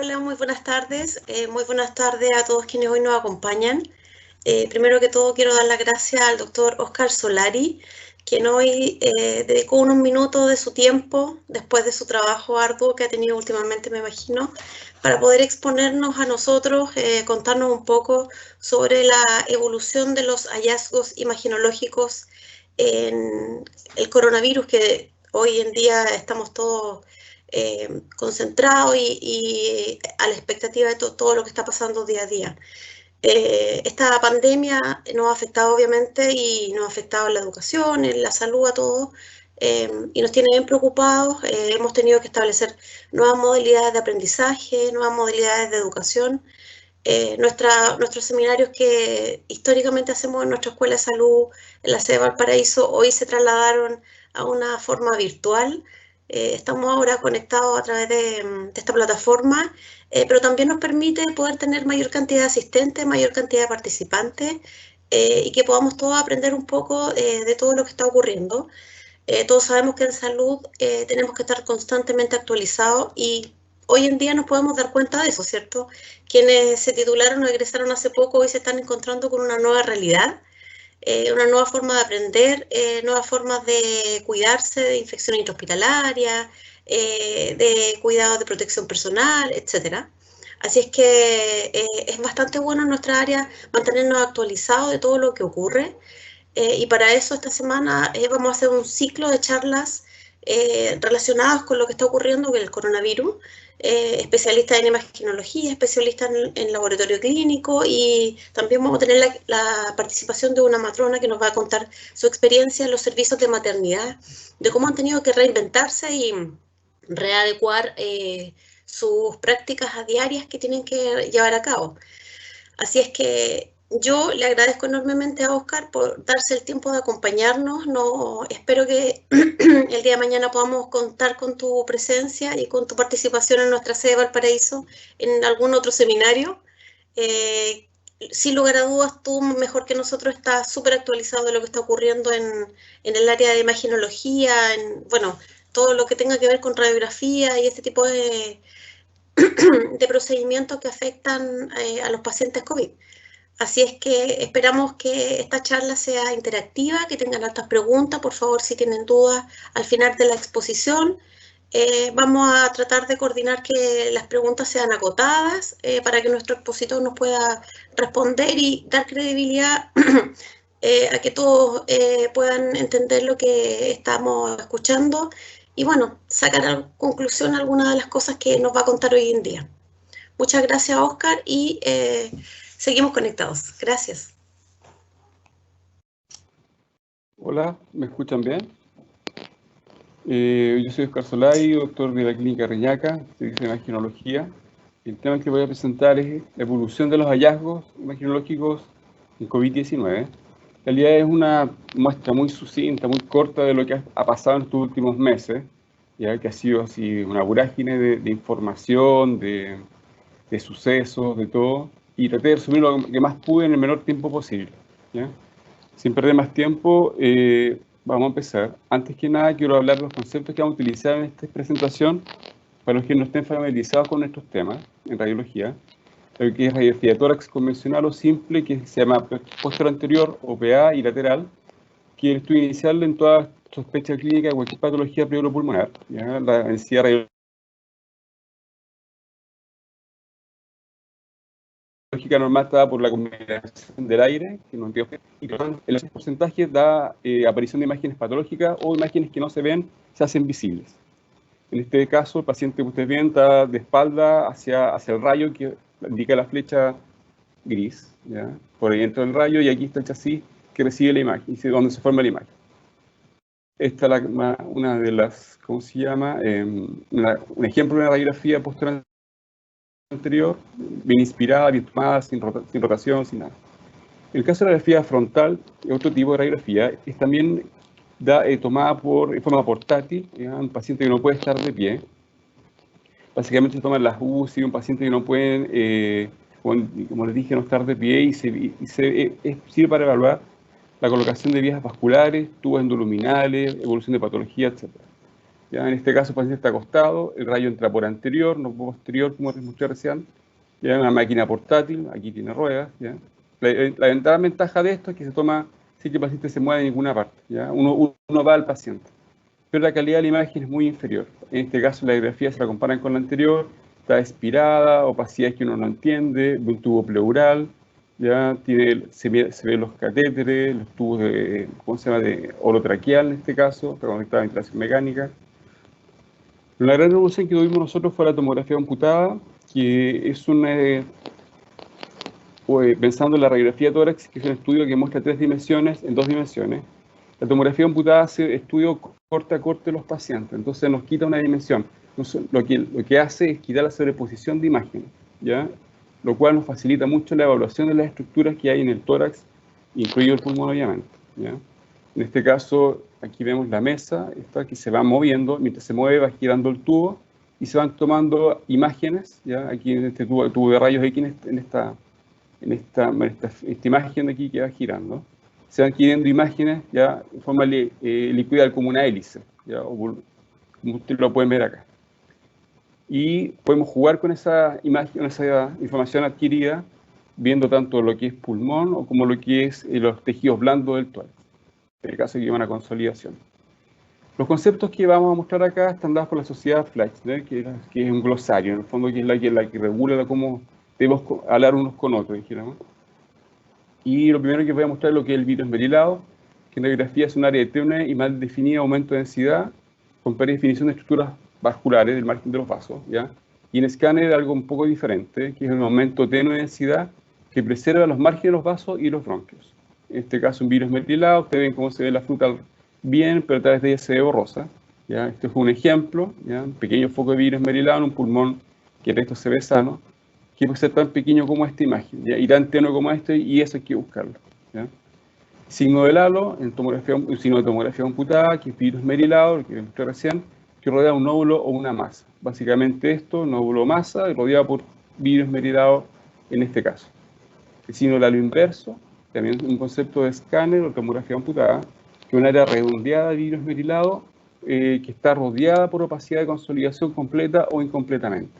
Hola, muy buenas tardes. Muy buenas tardes a todos quienes hoy nos acompañan. Primero que todo, quiero dar las gracias al doctor Oscar Solari, quien hoy dedicó unos minutos de su tiempo, después de su trabajo arduo que ha tenido últimamente, me imagino, para poder exponernos a nosotros, contarnos un poco sobre la evolución de los hallazgos imaginológicos en el coronavirus, que hoy en día estamos todos concentrado y a la expectativa de todo lo que está pasando día a día. Esta pandemia nos ha afectado obviamente y nos ha afectado en la educación, en la salud, a todos, y nos tiene bien preocupados. Hemos tenido que establecer nuevas modalidades de aprendizaje, nuevas modalidades de educación. Nuestros seminarios que históricamente hacemos en nuestra escuela de salud, en la sede de Valparaíso, hoy se trasladaron a una forma virtual. Estamos ahora conectados a través de esta plataforma, pero también nos permite poder tener mayor cantidad de asistentes, mayor cantidad de participantes, y que podamos todos aprender un poco de todo lo que está ocurriendo. Todos sabemos que en salud tenemos que estar constantemente actualizados y hoy en día nos podemos dar cuenta de eso, ¿cierto? Quienes se titularon o egresaron hace poco hoy se están encontrando con una nueva realidad, una nueva forma de aprender, nuevas formas de cuidarse de infección intrahospitalaria, de cuidado de protección personal, etcétera. Así es que es bastante bueno en nuestra área mantenernos actualizados de todo lo que ocurre. Y para eso esta semana vamos a hacer un ciclo de charlas relacionadas con lo que está ocurriendo con el coronavirus, especialistas en imagenología, especialistas en laboratorio clínico, y también vamos a tener la participación de una matrona que nos va a contar su experiencia en los servicios de maternidad, de cómo han tenido que reinventarse y readecuar sus prácticas a diarias que tienen que llevar a cabo. Así es que yo le agradezco enormemente a Oscar por darse el tiempo de acompañarnos. No, espero que el día de mañana podamos contar con tu presencia y con tu participación en nuestra sede de Valparaíso en algún otro seminario. Eh, Sin lugar a dudas, tú mejor que nosotros estás súper actualizado de lo que está ocurriendo en el área de imaginología, bueno, todo lo que tenga que ver con radiografía y este tipo de procedimientos que afectan a los pacientes COVID. Así es que esperamos que esta charla sea interactiva, que tengan altas preguntas. Por favor, si tienen dudas al final de la exposición, vamos a tratar de coordinar que las preguntas sean acotadas para que nuestro expositor nos pueda responder y dar credibilidad a que todos puedan entender lo que estamos escuchando y, bueno, sacar a conclusión algunas de las cosas que nos va a contar hoy en día. Muchas gracias, Oscar, y seguimos conectados. Gracias. Hola, ¿me escuchan bien? Yo soy Oscar Solari, doctor de la Clínica Reñaca, servicio de imaginología. El tema que voy a presentar es la evolución de los hallazgos imaginológicos en COVID-19. En realidad es una muestra muy sucinta, muy corta de lo que ha pasado en estos últimos meses, ya que ha sido así una vorágine de información, de sucesos, de todo, y traté de resumir lo que más pude en el menor tiempo posible, ¿ya? Sin perder más tiempo, vamos a empezar. Antes que nada, quiero hablar de los conceptos que vamos a utilizar en esta presentación para los que no estén familiarizados con estos temas en radiología. Lo que es radiografía tórax convencional o simple, que se llama posterior anterior, OPA, y lateral, que es el estudio inicial en toda sospecha clínica de cualquier patología pleuropulmonar. ¿Ya? La densidad radiológica normal está por la combinación del aire, que no entiendo, y el porcentaje da aparición de imágenes patológicas o imágenes que no se ven, se hacen visibles. En este caso, el paciente que ustedes ven está de espalda hacia el rayo que indica la flecha gris, ¿ya? Por ahí entra el rayo y aquí está el chasis que recibe la imagen, y donde se forma la imagen. Esta es una de las, ¿cómo se llama? Un ejemplo de una radiografía posterior anterior, bien inspirada, bien tomada, sin rotación, sin nada. En el caso de la radiografía frontal, otro tipo de radiografía, es también tomada en forma portátil, un paciente que no puede estar de pie. Básicamente se toman las UCI, un paciente que no puede, como les dije, no estar de pie, y sirve para evaluar la colocación de vías vasculares, tubos endoluminales, evolución de patología, etc. ¿ya? En este caso el paciente está acostado, el rayo entra por anterior, no por posterior, como les mostré recién. ¿Ya? Una máquina portátil, aquí tiene ruedas. ¿Ya? La gran ventaja de esto es que se toma sin que el paciente se mueva de ninguna parte. ¿Ya? Uno va al paciente. Pero la calidad de la imagen es muy inferior. En este caso, la radiografía se la comparan con la anterior, está expirada, opacidades que uno no entiende, de un tubo pleural, ya se ve los catéteres, los tubos de, ¿cómo se llama?, de orotraqueal en este caso, está conectada a ventilación mecánica. Pero la gran revolución que tuvimos nosotros fue la tomografía computada, que es pensando en la radiografía de tórax, que es un estudio que muestra 3 dimensiones en 2 dimensiones. La tomografía computada hace estudio corte a corte de los pacientes, entonces nos quita una dimensión. Lo que hace es quitar la sobreposición de imágenes, ¿ya? Lo cual nos facilita mucho la evaluación de las estructuras que hay en el tórax, incluido el pulmón, obviamente, ¿ya? En este caso, aquí vemos la mesa, esta que se va moviendo, mientras se mueve va girando el tubo y se van tomando imágenes, ¿ya? Aquí en este tubo de rayos X, en esta imagen de aquí que va girando, se van adquiriendo imágenes ya en forma liquidal como una hélice, ¿ya? Como ustedes lo pueden ver acá. Y podemos jugar con esa imagen, con esa información adquirida, viendo tanto lo que es pulmón o como lo que es los tejidos blandos del tórax, en el caso que lleva una consolidación. Los conceptos que vamos a mostrar acá están dados por la sociedad Flaich, ¿no? que es un glosario, en el fondo, que es la que regula cómo debemos hablar unos con otros, dijéramos. Y lo primero que voy a mostrar es lo que es el virus esmerilado, que en radiografía es un área de tenue y mal definida aumento de densidad, con predefinición de estructuras vasculares del margen de los vasos, ¿ya? Y en escáner algo un poco diferente, que es un aumento tenue de densidad que preserva los márgenes de los vasos y los bronquios. En este caso un virus esmerilado, ustedes ven cómo se ve la fruta bien, pero a través de ella se ve borrosa, ¿ya? Este es un ejemplo, ¿ya? Un pequeño foco de virus esmerilado en un pulmón que el resto se ve sano, que puede ser tan pequeño como esta imagen, ¿ya? Y tan tenue como este, y eso hay que buscarlo, ¿ya? Signo del halo, un signo de tomografía computada, que es virus esmerilado, el que mostré recién, que rodea un nódulo o una masa. Básicamente esto, nódulo masa, rodeado por virus esmerilado en este caso. El signo del halo inverso, también un concepto de escáner o tomografía computada, que es un área redondeada de virus esmerilado que está rodeada por opacidad de consolidación completa o incompletamente.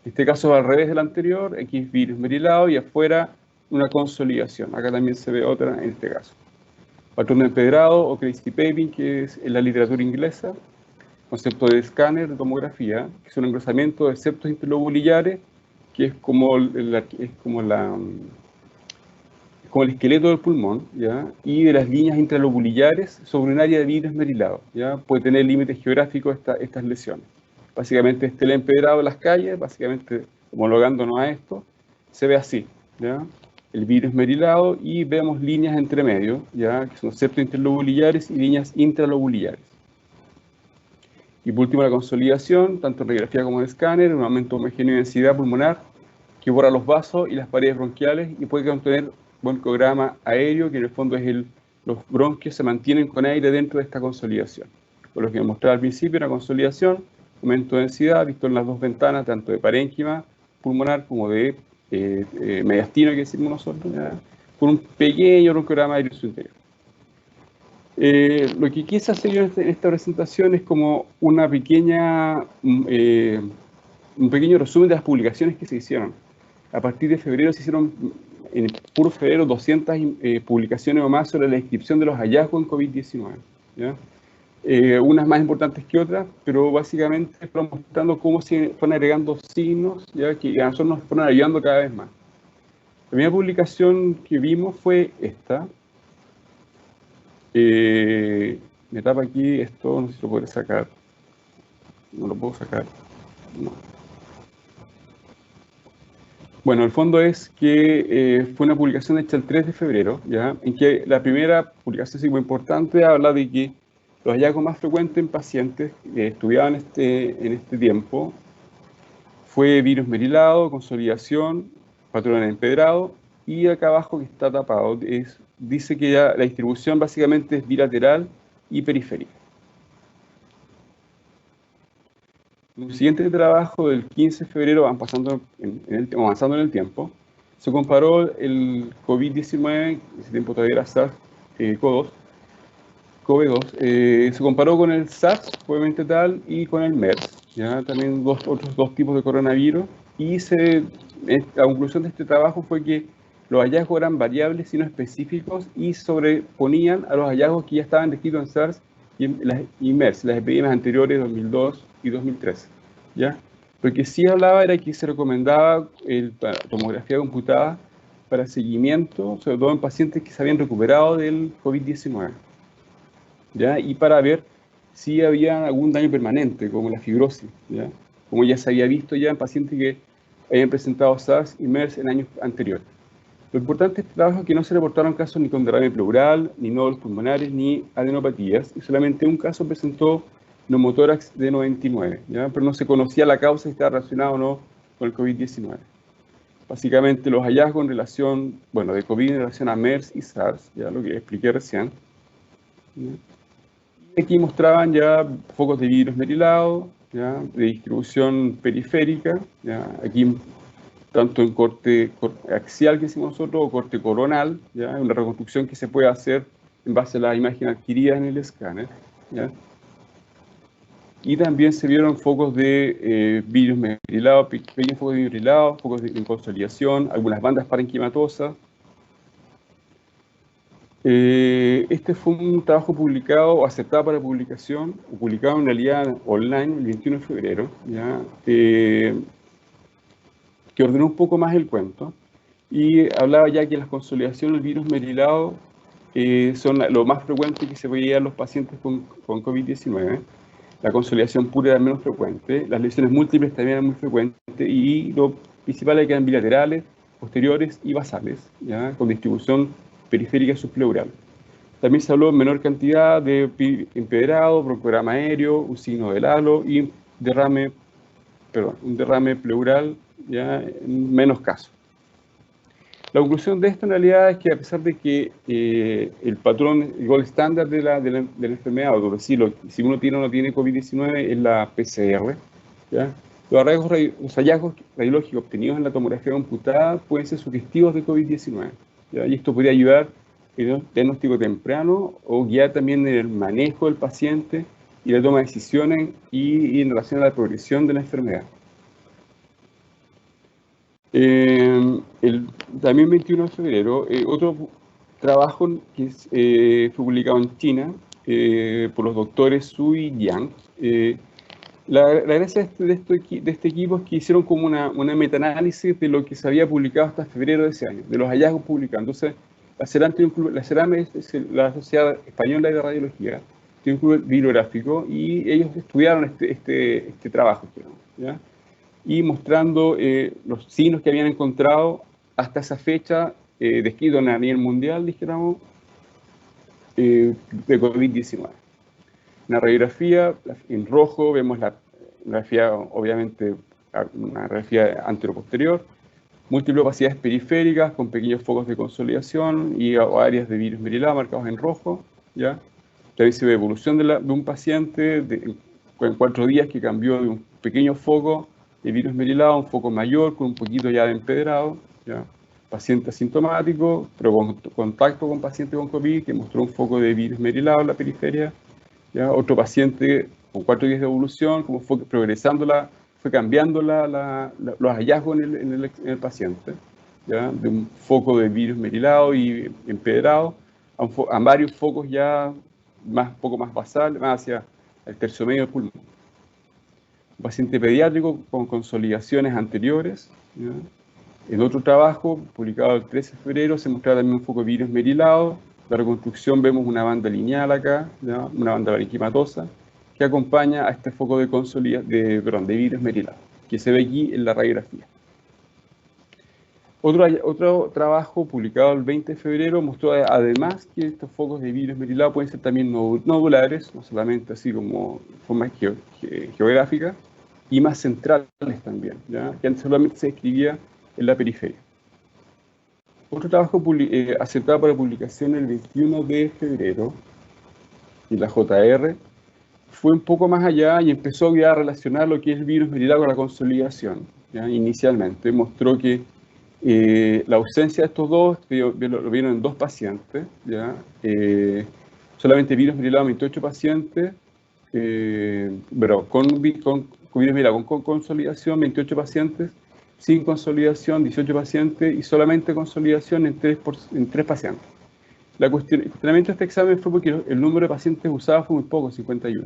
En este caso va al revés del anterior, aquí es virus esmerilado y afuera una consolidación. Acá también se ve otra en este caso. Patrón de empedrado o crazy paving, que es en la literatura inglesa. Concepto de escáner de tomografía, que es un engrosamiento de septos interlobulillares, que es como el esqueleto del pulmón, ¿ya? Y de las líneas intralobulillares sobre un área de vidrio esmerilado, ¿ya? Puede tener límites geográficos estas lesiones. Básicamente el empedrado de las calles, básicamente homologándonos a esto, se ve así, ¿ya? El vidrio esmerilado y vemos líneas entre medio, ¿ya? Que son septos interlobulillares y líneas intralobulillares. Y por último la consolidación, tanto en radiografía como en escáner, un aumento homogéneo de densidad pulmonar que borra los vasos y las paredes bronquiales y puede contener broncograma aéreo, que en el fondo es los bronquios se mantienen con aire dentro de esta consolidación. Por lo que mostraba al principio, una consolidación, aumento de densidad, visto en las dos ventanas, tanto de parénquima pulmonar como de mediastino, que decimos nosotros, ¿ya? Con un pequeño broncograma aéreo en su interior. Lo que quise hacer yo en esta presentación es como un pequeño resumen de las publicaciones que se hicieron. A partir de febrero se hicieron, en puro febrero, 200 publicaciones o más sobre la descripción de los hallazgos en COVID-19. ¿Ya? Unas más importantes que otras, pero básicamente fueron mostrando cómo se fueron agregando signos, ¿ya? Que a nosotros nos fueron ayudando cada vez más. La primera publicación que vimos fue esta. Me tapa aquí esto, no sé si lo puedo sacar. No lo puedo sacar. No. Bueno, el fondo es que fue una publicación hecha el 3 de febrero, ¿ya? En que la primera publicación, sí, muy importante, habla de que los hallazgos más frecuentes en pacientes estudiados en este tiempo fue virus esmerilado, consolidación, patrón empedrado, y acá abajo que está tapado dice que ya la distribución básicamente es bilateral y periférica. En el siguiente trabajo del 15 de febrero, avanzando en el tiempo, se comparó el COVID-19, ese tiempo todavía era SARS-CoV-2, SARS-CoV-2 se comparó con el SARS, obviamente tal, y con el MERS, ¿ya? También otros dos tipos de coronavirus, y la conclusión de este trabajo fue que los hallazgos eran variables y no específicos y sobreponían a los hallazgos que ya estaban descritos en SARS y MERS, las epidemias anteriores, 2002 y 2013, ¿ya? Lo que sí hablaba era que se recomendaba la tomografía computada para seguimiento, sobre todo en pacientes que se habían recuperado del COVID-19, ¿ya? Y para ver si había algún daño permanente, como la fibrosis, ¿ya? Como ya se había visto ya en pacientes que habían presentado SARS y MERS en años anteriores. Lo importante de este trabajo es que no se reportaron casos ni con derrame pleural, ni nódulos pulmonares, ni adenopatías, y solamente un caso presentó neumotórax de 99, ¿ya? Pero no se conocía la causa si estaba relacionado o no con el COVID-19. Básicamente los hallazgos en relación, bueno, de COVID en relación a MERS y SARS, ya lo que expliqué recién. Y aquí mostraban ya focos de virus metilado, ya, de distribución periférica, ya, aquí tanto en corte axial que decimos nosotros o corte coronal, ya, una reconstrucción que se puede hacer en base a las imágenes adquiridas en el escáner, ya. Y también se vieron focos de virus metrilado, pequeños focos de virus metrilado, focos de consolidación, algunas bandas parenquimatosas. Este fue un trabajo publicado o aceptado para publicación, o publicado en realidad online el 21 de febrero, ¿ya? Que ordenó un poco más el cuento y hablaba ya que las consolidaciones del virus metilado son lo más frecuente que se veía en los pacientes con COVID-19. La consolidación pura era menos frecuente, las lesiones múltiples también eran muy frecuentes y lo principal es que eran bilaterales, posteriores y basales, ¿ya? Con distribución periférica subpleural. También se habló en menor cantidad de empedrado, broncograma aéreo, un signo del halo y un derrame pleural, ya en menos casos. La conclusión de esto en realidad es que a pesar de que el patrón, el gold estándar de la enfermedad, o decirlo, si uno tiene o no tiene COVID-19 es la PCR, ¿ya? Los hallazgos radiológicos obtenidos en la tomografía computada pueden ser sugestivos de COVID-19, ¿ya? Y esto podría ayudar en el diagnóstico temprano o guiar también en el manejo del paciente y la toma de decisiones y en relación a la progresión de la enfermedad. También 21 de febrero, otro trabajo que fue publicado en China por los doctores Su y Yang. La gracia de este equipo es que hicieron como una metaanálisis de lo que se había publicado hasta febrero de ese año, de los hallazgos publicados. Entonces, la CERAM es la Sociedad Española de Radiología, tiene un club bibliográfico y ellos estudiaron este trabajo, ¿ya? Y mostrando los signos que habían encontrado hasta esa fecha, descritos a nivel mundial, dijéramos, de COVID-19. Una radiografía, en rojo vemos la radiografía, obviamente, una radiografía anteroposterior, múltiples opacidades periféricas con pequeños focos de consolidación y áreas de virus metilado marcados en rojo, ¿ya? También se ve evolución de un paciente en 4 días que cambió de un pequeño foco de virus metilado a un foco mayor con un poquito ya de empedrado, ¿ya? Paciente asintomático, pero con contacto con paciente con COVID que mostró un foco de virus metilado en la periferia, ¿ya? Otro paciente con 4 días de evolución, como fue progresando, fue cambiando los hallazgos en el paciente, ¿ya? De un foco de virus metilado y empedrado a varios focos ya poco más basal, más hacia el tercio medio del pulmón. Un paciente pediátrico con consolidaciones anteriores, ¿ya? En otro trabajo, publicado el 13 de febrero, se mostraba también un foco de virus metilado. La reconstrucción vemos una banda lineal acá, ¿ya? Una banda parenquimatosa, que acompaña a este foco de virus metilado, que se ve aquí en la radiografía. Otro trabajo publicado el 20 de febrero mostró además que estos focos de virus metilado pueden ser también nodulares, no solamente así como forma geográfica, y más centrales también, ¿ya? Que antes solamente se describía en la periferia. Otro trabajo aceptado para publicación el 21 de febrero, en la JR, fue un poco más allá y empezó ya a relacionar lo que es el virus metilado con la consolidación, ¿ya? Inicialmente mostró que la ausencia de estos dos, lo vieron en 2 pacientes, ¿ya? solamente virus merilado 28 pacientes, pero con virus merilado con consolidación 28 pacientes, sin consolidación 18 pacientes y solamente consolidación en 3 pacientes. El cuestionamiento de este examen fue porque el número de pacientes usados fue muy poco, 51.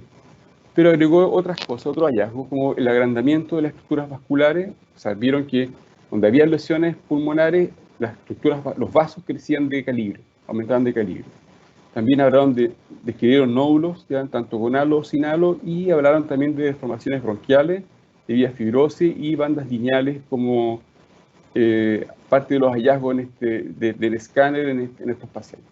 Pero agregó otras cosas, otros hallazgos, como el agrandamiento de las estructuras vasculares. O sea, vieron que donde había lesiones pulmonares, las estructuras, los vasos crecían de calibre, aumentaban de calibre. También hablaron describieron nódulos, ya, tanto con halo o sin halo, y hablaron también de deformaciones bronquiales, de vía fibrosis y bandas lineales como parte de los hallazgos del escáner en estos pacientes.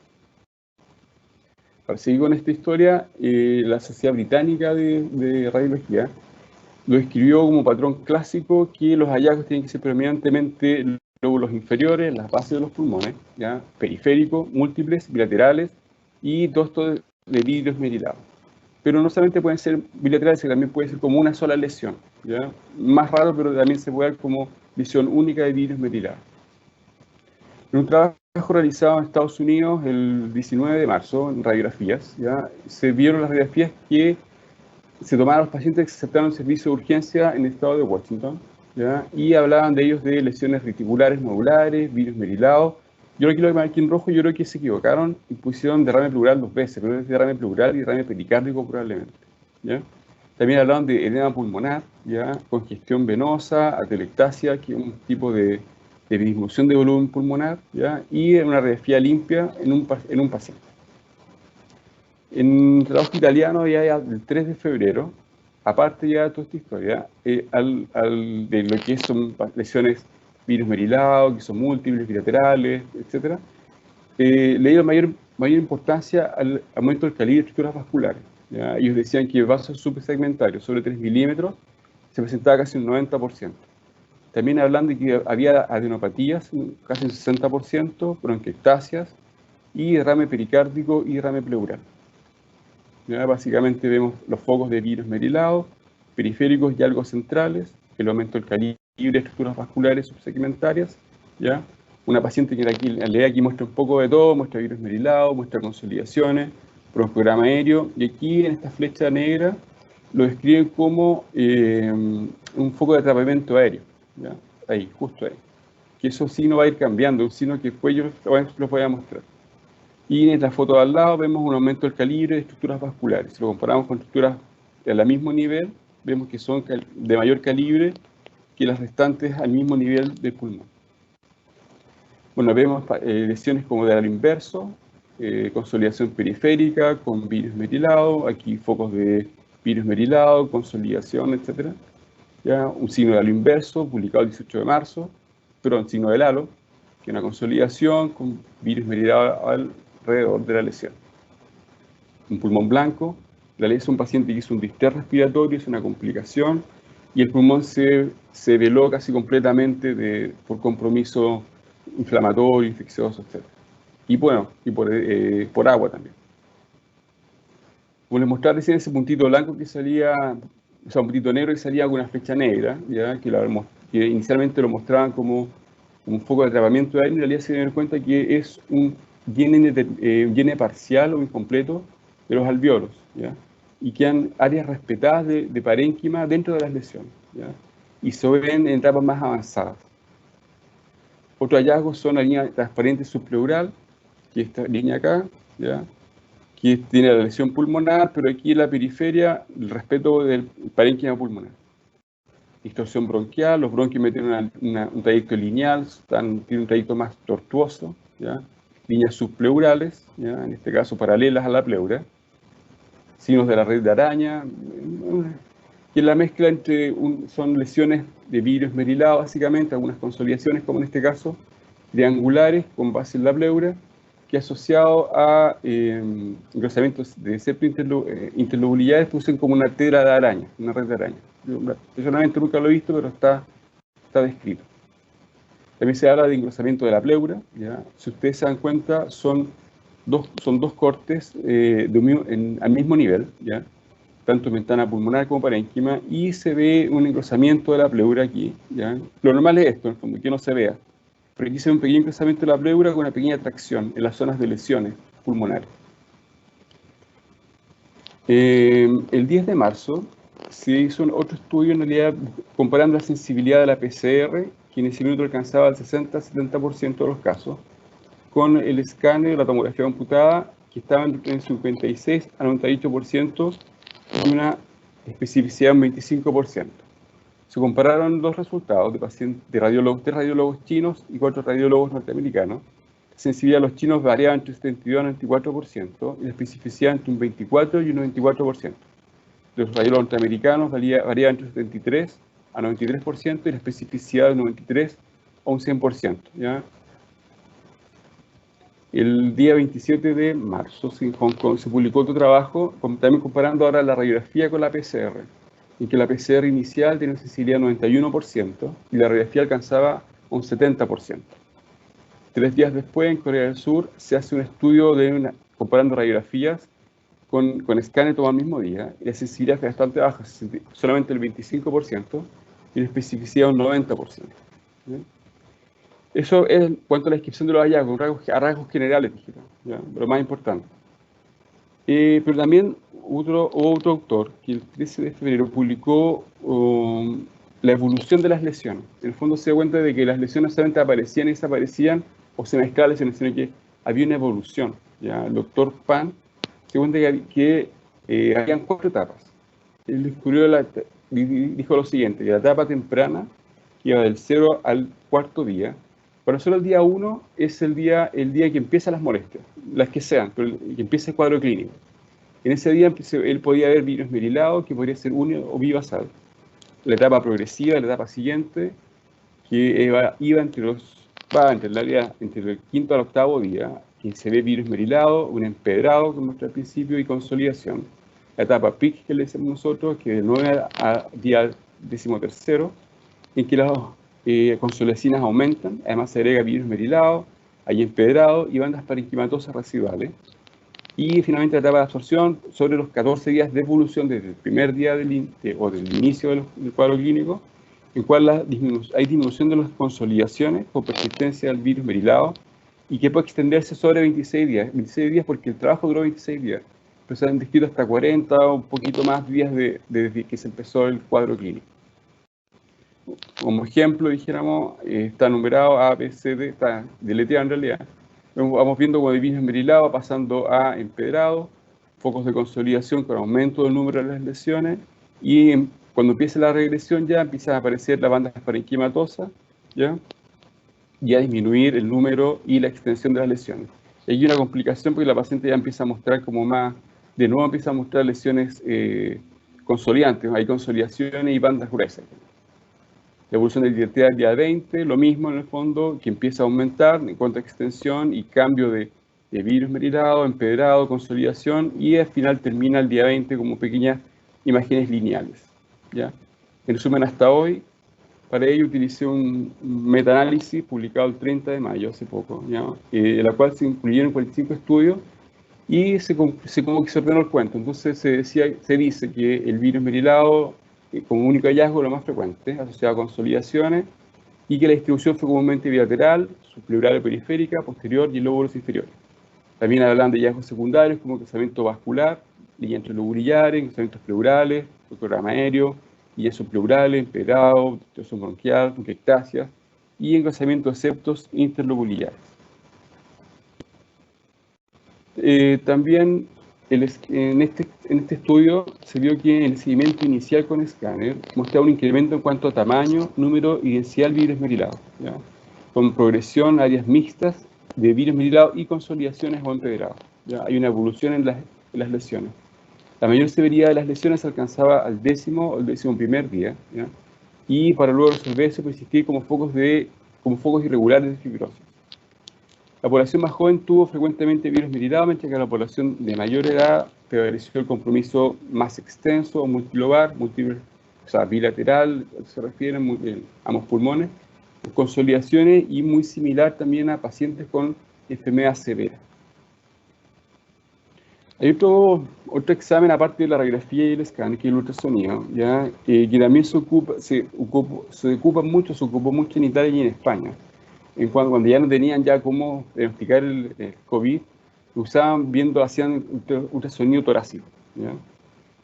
Para seguir con esta historia, la Sociedad Británica de Radiología lo describió como patrón clásico que los hallazgos tienen que ser predominantemente lóbulos inferiores, las bases de los pulmones, ¿ya? Periféricos, múltiples, bilaterales y todo esto de vidrios merilados. Pero no solamente pueden ser bilaterales, sino también puede ser como una sola lesión, ¿ya? Más raro, pero también se puede ver como lesión única de vidrios merilados. En un trabajo realizado en Estados Unidos el 19 de marzo, en radiografías, ¿ya? Se vieron las radiografías que se tomaron a los pacientes que se aceptaron el servicio de urgencia en el estado de Washington, ¿ya? Y hablaban de ellos de lesiones reticulares nodulares, vidrios merilados. Yo aquí lo que marqué en rojo, yo creo que se equivocaron y pusieron derrame pleural 2 veces, pero es derrame pleural y derrame pericárdico probablemente, ¿ya? También hablaban de edema pulmonar, ¿ya? Congestión venosa, atelectasia, que es un tipo de disminución de volumen pulmonar, ¿ya? Y una radiografía limpia en un paciente. En el trabajo italiano, ya el 3 de febrero, aparte ya de toda esta historia, de lo que son lesiones virus merilados, que son múltiples, bilaterales, etc., le dieron mayor importancia al aumento del calibre de estructuras vasculares, ¿ya? Ellos decían que vasos subsegmentarios sobre 3 milímetros se presentaba casi un 90%. También hablan de que había adenopatías, casi un 60%, bronquiectasias y derrame pericárdico y derrame pleural. ¿Ya? Básicamente vemos los focos de virus merilados, periféricos y algo centrales, el aumento del calibre de estructuras vasculares subsegmentarias, ¿ya? Una paciente que aquí muestra un poco de todo, muestra virus merilados, muestra consolidaciones, bronquiograma aéreo, y aquí en esta flecha negra lo describen como un foco de atrapamiento aéreo, ¿ya? Ahí, justo ahí. Que eso sí no va a ir cambiando, sino que después yo los voy a mostrar. Y en la foto de al lado vemos un aumento del calibre de estructuras vasculares. Si lo comparamos con estructuras al mismo nivel, vemos que son de mayor calibre que las restantes al mismo nivel del pulmón. Bueno, vemos lesiones como de halo inverso, consolidación periférica con virus merilado, aquí focos de virus merilado, consolidación, etc. ¿Ya? Un signo de halo inverso, publicado el 18 de marzo, pero un signo del halo, que es una consolidación con virus merilado alrededor de la lesión. Un pulmón blanco, la lesión es un paciente que hizo un distrés respiratorio, es una complicación, y el pulmón se veló casi completamente por compromiso inflamatorio, infeccioso, etc. Y bueno, y por agua también. Como les mostraba recién ese puntito blanco que salía, o sea, un puntito negro que salía con una flecha negra, ¿ya? Que inicialmente lo mostraban como un foco de atrapamiento de aire, en realidad se dieron cuenta que es un llene parcial o incompleto de los alvéolos, ¿ya? Y quedan áreas respetadas de parénquima dentro de las lesiones, ¿ya? Y se ven en etapas más avanzadas. Otro hallazgo son la línea transparente subpleural, que es esta línea acá, ¿ya? Que tiene la lesión pulmonar, pero aquí en la periferia el respeto del parénquima pulmonar. Distorsión bronquial, los bronquios tienen un trayecto lineal, tienen un trayecto más tortuoso, ¿ya? Líneas subpleurales, ¿ya? En este caso paralelas a la pleura, signos de la red de araña, y en la mezcla son lesiones de virus merilado, básicamente, algunas consolidaciones, como en este caso, triangulares con base en la pleura, que asociado a engrosamientos de septo interlobulillares producen como una tela de araña, una red de araña. Yo personalmente nunca lo he visto, pero está descrito. También se habla de engrosamiento de la pleura, ¿ya? Si ustedes se dan cuenta, son dos cortes al mismo nivel, ¿ya? Tanto en ventana pulmonar como parénquima, y se ve un engrosamiento de la pleura aquí, ¿ya? Lo normal es esto, en el fondo, que no se vea. Pero aquí se ve un pequeño engrosamiento de la pleura con una pequeña tracción en las zonas de lesiones pulmonares. El 10 de marzo se hizo otro estudio, en realidad, comparando la sensibilidad de la PCR, que en ese minuto alcanzaba el 60-70% de los casos, con el escáner, la tomografía computada, que estaba en el 56 a 98% y una especificidad de un 25%. Se compararon los resultados de pacientes, de radiólogos, 3 radiólogos chinos y 4 radiólogos norteamericanos. La sensibilidad de los chinos variaba entre 72 y 94% y la especificidad entre un 24 y un 94%. De los radiólogos norteamericanos variaba entre 73 a 93% y la especificidad de 93 a un 100%. ¿Ya? El día 27 de marzo se publicó otro trabajo, también comparando ahora la radiografía con la PCR, en que la PCR inicial tiene una sensibilidad de 91% y la radiografía alcanzaba un 70%. 3 días después, en Corea del Sur, se hace un estudio comparando radiografías con escáner todo el mismo día, y la sensibilidad es bastante baja, solamente el 25%, y la especificidad un 90%. ¿Sí? Eso es en cuanto a la descripción de los hallazgos, a rasgos generales, ¿ya? Lo más importante. Pero también otro autor, que el 13 de febrero publicó la evolución de las lesiones. En el fondo se da cuenta de que las lesiones solamente aparecían y desaparecían, o se mezclaban lesiones, sino que había una evolución. ¿Ya? El doctor Pan se da cuenta que habían 4 etapas. Él dijo lo siguiente, que la etapa temprana iba del 0 al 4.º día. Para nosotros el día 1 es el día que empiezan las molestias, las que sean, pero que empieza el cuadro clínico. En ese día él podía ver virus merilado, que podría ser único o bivasal. La etapa progresiva, la etapa siguiente, que iba entre el 5.º al 8.º día, que se ve virus merilado, un empedrado, como muestra al principio, y consolidación. La etapa PIC, que le decimos nosotros, que del 9 al día 13.º, en que las consolecinas aumentan, además se agrega virus merilado, hay empedrado y bandas parenquimatosas residuales. Y finalmente la etapa de absorción sobre los 14 días de evolución desde el primer día del inicio del cuadro clínico, en el cual hay disminución de las consolidaciones con persistencia del virus merilado y que puede extenderse sobre 26 días. 26 días porque el trabajo duró 26 días, pero se han descrito hasta 40 o un poquito más días desde que se empezó el cuadro clínico. Como ejemplo, dijéramos, está numerado A, B, C, D, está deleteado en realidad. Vamos viendo como de virus merilado pasando a empedrado, focos de consolidación con aumento del número de las lesiones, y cuando empieza la regresión ya empiezan a aparecer las bandas parenquimatosas, ¿ya? Y a disminuir el número y la extensión de las lesiones. Y hay una complicación porque la paciente ya empieza a mostrar de nuevo empieza a mostrar lesiones consolidantes, hay consolidaciones y bandas gruesas. La evolución de la identidad del día 20, lo mismo en el fondo, que empieza a aumentar en cuanto a extensión y cambio de virus merilado, empedrado, consolidación, y al final termina el día 20 como pequeñas imágenes lineales. ¿Ya? En resumen, hasta hoy, para ello utilicé un metaanálisis publicado el 30 de mayo, hace poco, ¿ya? En la cual se incluyeron 45 estudios y como que se ordenó el cuento. Entonces se dice que el virus merilado, como único hallazgo, lo más frecuente, asociado a consolidaciones, y que la distribución fue comúnmente bilateral, subpleural o periférica, posterior y en lóbulos inferiores. También hablan de hallazgos secundarios como cruzamiento vascular, líneas entrelobulillares, cruzamientos pleurales, programa aéreo, líneas subpleurales, empedrado, obstrucción bronquial, bronquiectasia, y engrosamiento de septos interlobulillares. También en este estudio se vio que en el seguimiento inicial con escáner mostraba un incremento en cuanto a tamaño, número y densidad del virus merilado, ¿ya? Con progresión a áreas mixtas de virus merilado y consolidaciones o empedrados. Hay una evolución en las lesiones. La mayor severidad de las lesiones se alcanzaba al 10º o el 11.º día, ¿ya? Y para luego resolverse persistir como focos irregulares de fibrosis. La población más joven tuvo frecuentemente virus merilado, mientras que la población de mayor edad prevaleció el compromiso más extenso o multilobar, bilateral, se refieren a ambos pulmones, consolidaciones y muy similar también a pacientes con enfermedad severa. Hay otro examen aparte de la radiografía y el escáner, que es el ultrasonido, ¿ya? Que también se ocupó mucho en Italia y en España. Cuando ya no tenían cómo diagnosticar el COVID, hacían ultrasonido torácico, ¿ya?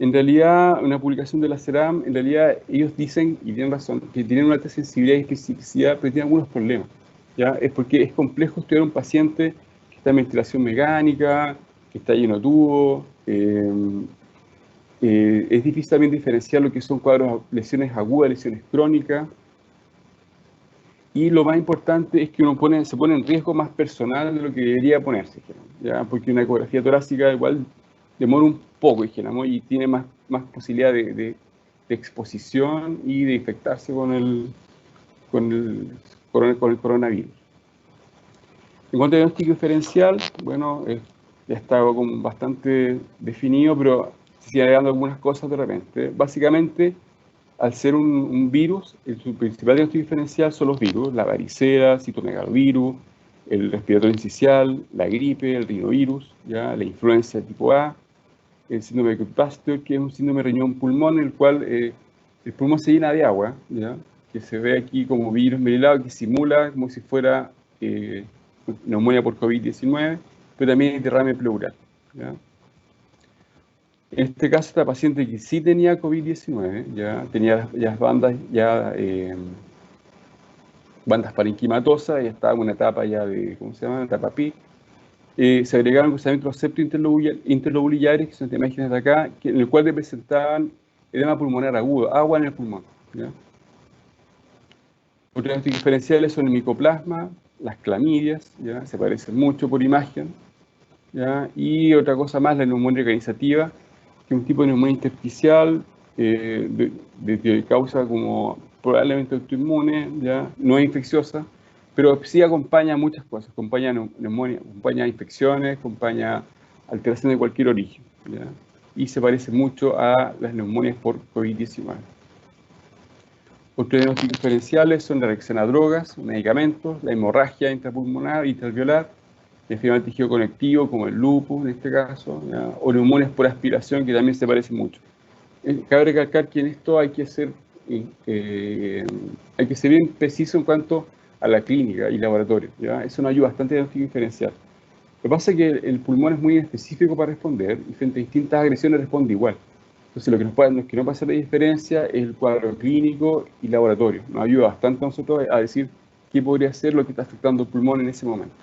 En realidad, una publicación de la CERAM, en realidad ellos dicen, y tienen razón, que tienen una alta sensibilidad y especificidad, pero tienen algunos problemas. ¿Ya? Es porque es complejo estudiar un paciente que está en ventilación mecánica, que está lleno de tubos. Es difícil también diferenciar lo que son cuadros, lesiones agudas, lesiones crónicas. Y lo más importante es que uno se pone en riesgo más personal de lo que debería ponerse, ¿ya? Porque una ecografía torácica igual demora un poco, dijéramos, y tiene más posibilidad de exposición y de infectarse con el coronavirus. En cuanto a diagnóstico diferencial, bueno, ya está como bastante definido, pero se sigue agregando algunas cosas de repente. Básicamente, al ser un virus, su principal diagnóstico diferencial son los virus, la varicela, citomegalovirus, el respiratorio incisional, la gripe, el rinovirus, ¿ya? La influenza tipo A, el síndrome de Pasteur, que es un síndrome de riñón-pulmón, en el cual el pulmón se llena de agua, ¿ya? Que se ve aquí como virus merilado, que simula como si fuera neumonía por COVID-19, pero también hay derrame pleural, ¿ya? En este caso, esta paciente que sí tenía COVID-19, ya tenía las bandas parenquimatosas, ya estaba en una etapa ya de, ¿cómo se llama? Etapa PIC. Se agregaron cruzamientos septointerlobulares, que son estas imágenes de acá, en el cual representaban edema pulmonar agudo, agua en el pulmón. ¿Ya? Otros diagnósticos diferenciales son el micoplasma, las clamidias, ¿ya? Se parecen mucho por imagen. ¿Ya? Y otra cosa más, la neumonía organizativa, que es un tipo de neumonía intersticial de causa como probablemente autoinmune, ¿ya? No es infecciosa, pero sí acompaña muchas cosas, acompaña neumonía, acompaña infecciones, acompaña alteración de cualquier origen, ¿ya? Y se parece mucho a las neumonias por COVID-19. Otros diagnósticos diferenciales son la reacción a drogas, medicamentos, la hemorragia intrapulmonar, intraalveolar, el enfermedad del tejido conectivo, como el lupus en este caso, ¿ya? O neumonias por aspiración, que también se parecen mucho. Cabe recalcar que en esto hay que ser bien preciso en cuanto a la clínica y laboratorio, ¿ya? Eso nos ayuda bastante a diagnóstico diferencial. Lo que pasa es que el pulmón es muy específico para responder y frente a distintas agresiones responde igual. Entonces, lo que nos puede hacer la diferencia es el cuadro clínico y laboratorio. Nos ayuda bastante a nosotros a decir qué podría ser lo que está afectando el pulmón en ese momento.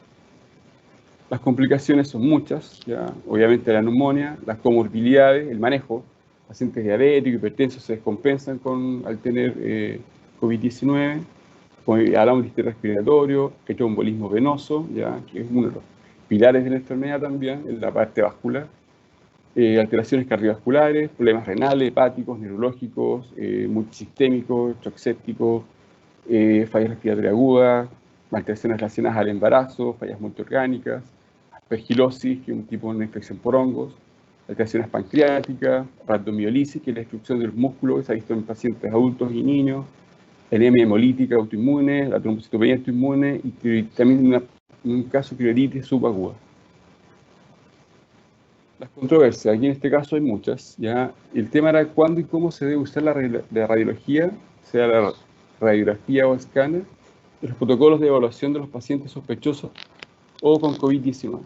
Las complicaciones son muchas, ¿ya? Obviamente la neumonía, las comorbilidades, el manejo. Pacientes diabéticos, hipertensos se descompensan al tener COVID-19. Hablamos de estrés respiratorio, embolismo venoso, ¿ya? Que es uno de los pilares de la enfermedad también, en la parte vascular. Alteraciones cardiovasculares, problemas renales, hepáticos, neurológicos, multisistémicos, shock séptico, fallas respiratorias agudas, alteraciones relacionadas al embarazo, fallas multiorgánicas, aspergilosis, que es un tipo de infección por hongos, alteraciones pancreáticas, rhabdomiolisis, que es la destrucción de los músculos que se ha visto en pacientes adultos y niños, anemia hemolítica autoinmune, la trombocitopenia autoinmune y también un caso de tiroiditis subaguda. Las controversias, aquí en este caso hay muchas, ¿ya? El tema era cuándo y cómo se debe usar la radiología, sea la radiografía o escáner, de los protocolos de evaluación de los pacientes sospechosos o con COVID-19.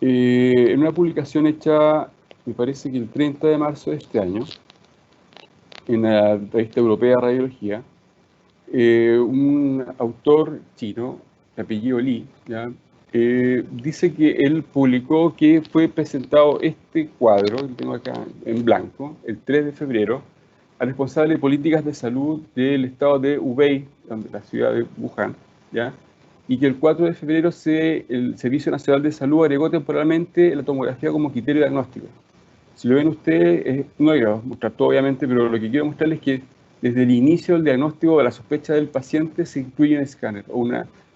En una publicación hecha, me parece que el 30 de marzo de este año, en la revista europea de radiología, un autor chino, de apellido Li, ¿ya? Dice que él publicó que fue presentado este cuadro, que tengo acá en blanco, el 3 de febrero, al responsable de políticas de salud del estado de Hubei, la ciudad de Wuhan, ¿ya? Y que el 4 de febrero el Servicio Nacional de Salud agregó temporalmente la tomografía como criterio diagnóstico. Si lo ven ustedes, no voy a mostrar todo obviamente, pero lo que quiero mostrarles es que desde el inicio del diagnóstico de la sospecha del paciente se incluye un escáner o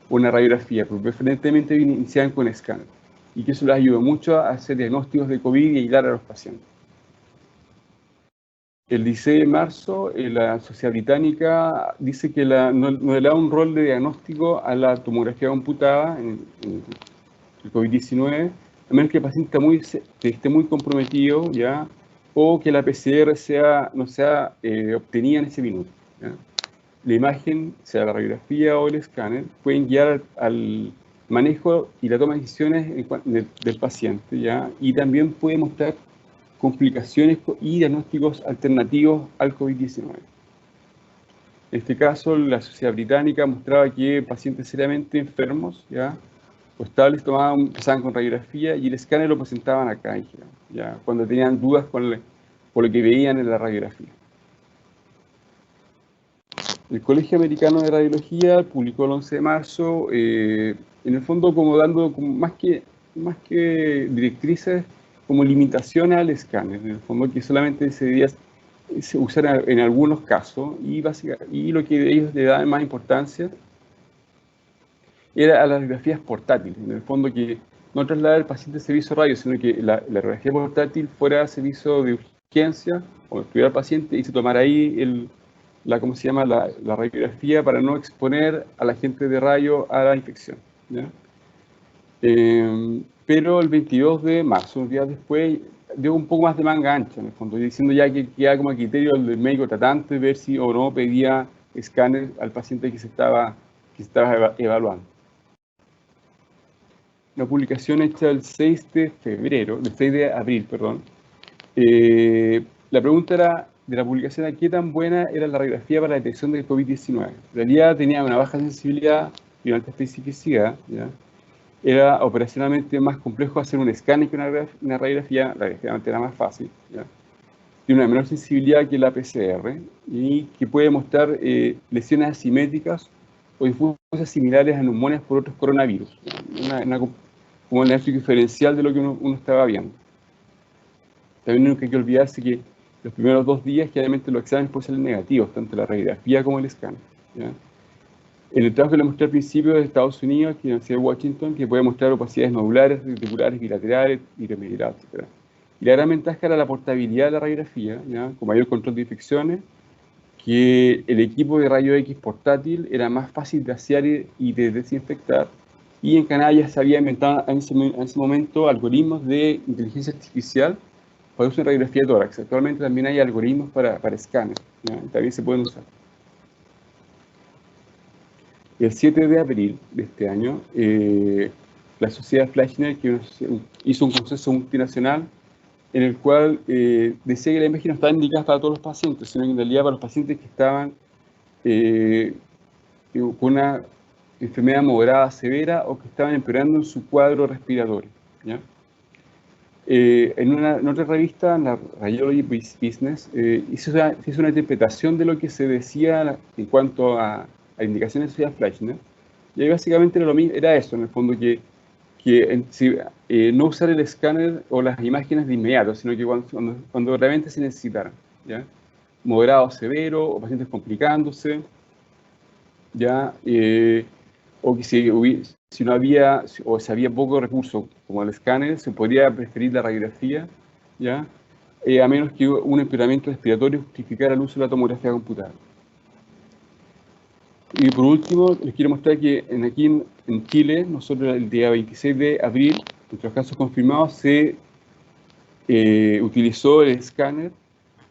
una radiografía, pero preferentemente inician con escáner. Y que eso les ayuda mucho a hacer diagnósticos de COVID y ayudar a los pacientes. El 16 de marzo, la Sociedad Británica dice que no le da un rol de diagnóstico a la tomografía computada en el COVID-19, a menos que el paciente esté muy comprometido, ¿ya? O que la PCR no sea obtenida en ese minuto, ¿ya? La imagen, sea la radiografía o el escáner, pueden guiar al manejo y la toma de decisiones del paciente, ¿ya? Y también puede mostrar complicaciones y diagnósticos alternativos al COVID-19. En este caso, la Sociedad Británica mostraba que pacientes seriamente enfermos, ¿ya?, o estables empezaban con radiografía y el escáner lo presentaban acá, ¿ya?, cuando tenían dudas por lo que veían en la radiografía. El Colegio Americano de Radiología publicó el 11 de marzo, en el fondo como dando más que directrices, como limitaciones al escáner, en el fondo que solamente se debía usar en algunos casos, y lo que ellos le daban más importancia era a las radiografías portátiles, en el fondo que no trasladar al paciente al servicio radio, sino que la radiografía portátil fuera servicio de urgencia, o estuviera al paciente y se tomara ahí ¿cómo se llama?, la radiografía para no exponer a la gente de radio a la infección, ¿ya? Pero el 22 de marzo, unos días después, dio un poco más de manga ancha, en el fondo, diciendo ya que queda como a criterio del médico tratante ver si o no pedía escáner al paciente que se estaba evaluando. Una publicación hecha el 6 de abril, perdón. La pregunta era, de la publicación era qué tan buena era la radiografía para la detección del COVID-19. En realidad tenía una baja sensibilidad y una alta especificidad, ¿ya? Era operacionalmente más complejo hacer un escáner que una radiografía, la radiografía era más fácil, ¿ya? Tiene una menor sensibilidad que la PCR y que puede mostrar lesiones asimétricas o difusas similares a neumonias por otros coronavirus, como un diagnóstico diferencial de lo que uno estaba viendo. También no hay que olvidarse que los primeros 2 días, generalmente los exámenes pueden ser negativos, tanto la radiografía como el escáner, ¿ya? En el trabajo que le mostré al principio de Estados Unidos, que es la Universidad de Washington, que puede mostrar opacidades nodulares, reticulares, bilaterales, irremediables, etc. Y la gran ventaja era la portabilidad de la radiografía, ¿ya?, con mayor control de infecciones, que el equipo de rayo X portátil era más fácil de asear y de desinfectar, y en Canadá ya se había inventado en ese momento algoritmos de inteligencia artificial para uso en radiografía de tórax. Actualmente también hay algoritmos para escáner, ¿ya?, también se pueden usar. El 7 de abril de este año, la sociedad Fleischner hizo un consenso multinacional en el cual decía que la imagen no estaba indicada para todos los pacientes, sino que en realidad para los pacientes que estaban con una enfermedad moderada severa o que estaban empeorando en su cuadro respiratorio, ¿ya? En otra revista, en la Radiology Business, hizo una interpretación de lo que se decía en cuanto a indicaciones de sociedad Fleischner, y ahí básicamente era eso, en el fondo, que no usar el escáner o las imágenes de inmediato, sino que cuando realmente se necesitaran, ¿ya? Moderado, severo, o pacientes complicándose, ¿ya? O que si no había, o si había poco recurso, como el escáner, se podría preferir la radiografía, ¿ya? A menos que un empeoramiento respiratorio justificara el uso de la tomografía computada. Y por último, les quiero mostrar que aquí en Chile, nosotros el día 26 de abril, en nuestros casos confirmados, se utilizó el escáner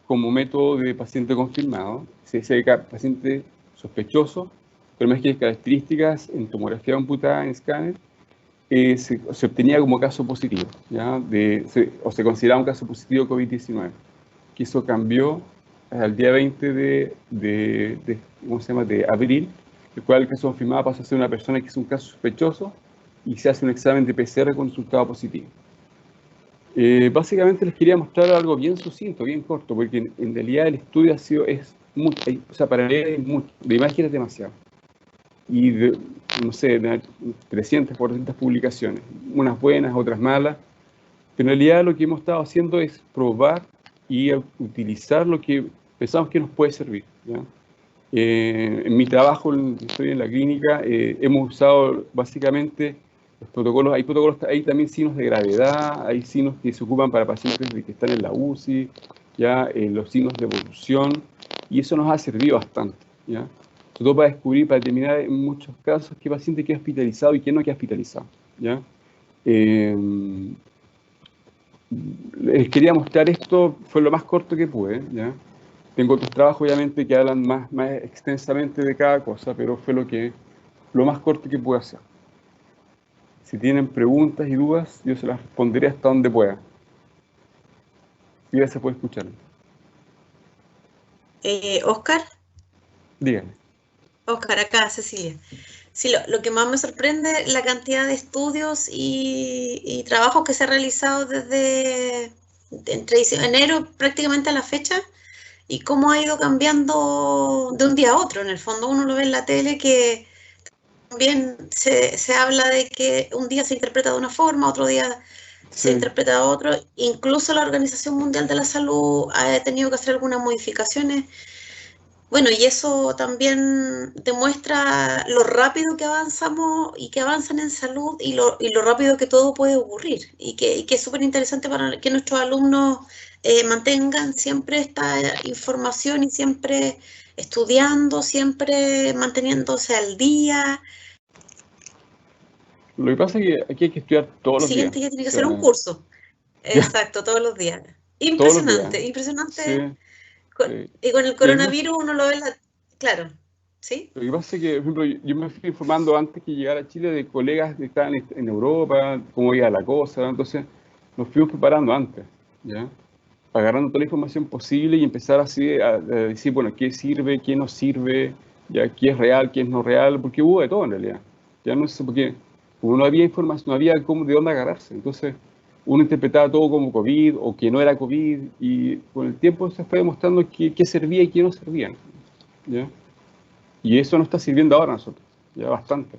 como método de paciente confirmado. Se decía paciente sospechoso, pero más que características en tomografía computada, en escáner, se obtenía como caso positivo, ¿ya? O se consideraba un caso positivo COVID-19. Que eso cambió al día 20 de abril, el cual el caso confirmado pasa a ser una persona que es un caso sospechoso y se hace un examen de PCR con resultado positivo. Básicamente les quería mostrar algo bien sucinto, bien corto, porque en realidad el estudio para leer de imágenes demasiado. Y no sé, de 300, 400 publicaciones, unas buenas, otras malas, pero en realidad lo que hemos estado haciendo es probar y utilizar lo que pensamos que nos puede servir, ¿ya? En mi trabajo, estoy en la clínica, hemos usado básicamente los protocolos, hay también signos de gravedad, hay signos que se ocupan para pacientes que están en la UCI, ¿ya? Los signos de evolución, y eso nos ha servido bastante, ¿ya? Sobre todo para descubrir, para determinar en muchos casos qué paciente queda hospitalizado y qué no queda hospitalizado, ¿ya? Les quería mostrar esto, fue lo más corto que pude, ¿ya? Tengo otros trabajos, obviamente, que hablan más extensamente de cada cosa, pero fue lo más corto que pude hacer. Si tienen preguntas y dudas, yo se las responderé hasta donde pueda. Ya se puede escuchar. Oscar, Dígame. Oscar, acá, Cecilia. Sí, lo que más me sorprende es la cantidad de estudios y trabajos que se ha realizado desde entre enero prácticamente a la fecha y cómo ha ido cambiando de un día a otro. En el fondo uno lo ve en la tele que también se habla de que un día se interpreta de una forma, otro día se Sí. interpreta de otro. Incluso la Organización Mundial de la Salud ha tenido que hacer algunas modificaciones. Bueno, y eso también demuestra lo rápido que avanzamos y que avanzan en salud y lo rápido que todo puede ocurrir. Y que es súper interesante para que nuestros alumnos mantengan siempre esta información y siempre estudiando, siempre manteniéndose al día. Lo que pasa es que aquí hay que estudiar todos El los días. siguiente ya tiene O que ser un sea, curso. ya, Exacto, todos los días. todos los días. Impresionante, Sí, impresionante. sí. Y con el Y además, coronavirus uno lo ve en la... Claro, ¿sí? lo que pasa es que, por ejemplo, yo me fui informando antes que llegara a Chile de colegas que estaban en Europa, cómo iba la cosa, entonces nos fuimos preparando antes, ¿ya? Agarrando toda la información posible y empezar así a decir, bueno, qué sirve, qué no sirve, ya qué es real, qué es no real, porque hubo de todo en realidad. Ya no sé, porque como no había información, no había cómo, de dónde agarrarse. Entonces, uno interpretaba todo como COVID o que no era COVID y con el tiempo se fue demostrando qué servía y qué no servía, ¿ya? Y eso nos está sirviendo ahora a nosotros, ya bastante,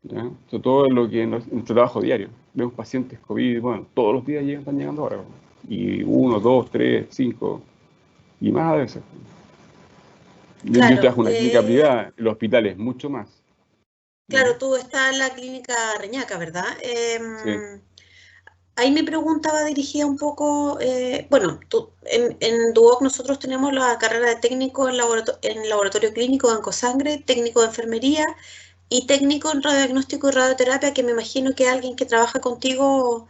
¿ya? Sobre todo en lo que en nuestro trabajo diario. Vemos pacientes COVID, bueno, todos los días están llegando ahora, y uno, dos, tres, cinco, y más a veces. Yo Claro, trabajo en una clínica privada, en los hospitales, mucho más. ¿Ya? claro, tú estás en la clínica Reñaca, ¿verdad? Sí, Ahí mi pregunta va dirigida un poco, bueno, en Duoc nosotros tenemos la carrera de técnico en laboratorio clínico de oncosangre, técnico de enfermería y técnico en radiodiagnóstico y radioterapia, que me imagino que es alguien que trabaja contigo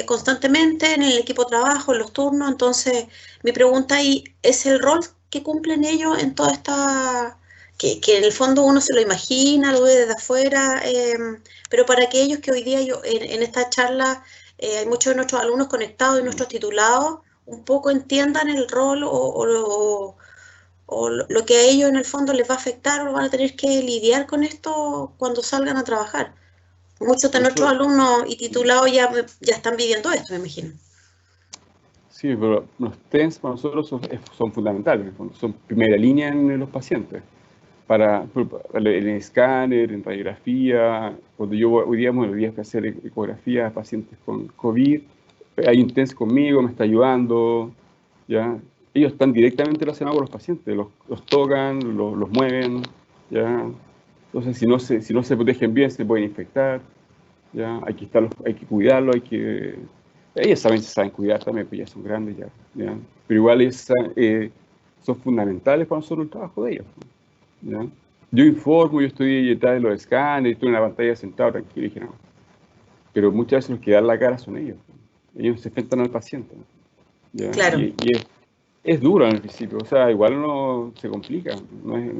constantemente en el equipo de trabajo, en los turnos. Entonces, mi pregunta ahí es el rol que cumplen ellos en toda esta, que en el fondo uno se lo imagina, lo ve desde afuera, pero para que ellos que hoy día yo, en esta charla hay muchos de nuestros alumnos conectados y nuestros titulados un poco entiendan el rol o lo que a ellos en el fondo les va a afectar o van a tener que lidiar con esto cuando salgan a trabajar. Muchos de nuestros nosotros, alumnos y titulados ya están viviendo esto, me imagino. sí, pero los TENS para nosotros son fundamentales, en el fondo, son primera línea en los pacientes. En el escáner, en radiografía, cuando yo hoy día, bueno, hoy día hay que hacer ecografía a pacientes con COVID, hay un TENS conmigo, me está ayudando, ¿ya? Ellos están directamente relacionados con los pacientes, los tocan, los mueven, ¿ya? Entonces, si no se protegen bien, se pueden infectar, ¿ya? Hay que cuidarlos, ellos saben cuidar también, pues ya son grandes, ¿ya? Pero igual son fundamentales para nosotros el trabajo de ellos, ¿ya? Yo informo, yo estoy detrás de los escáneres, estoy en la pantalla sentado tranquilo, y dije, no. Pero muchas veces los que dan la cara son ellos. Ellos se enfrentan al paciente, ¿ya? Claro, Es duro en el principio, o sea, igual uno se complica.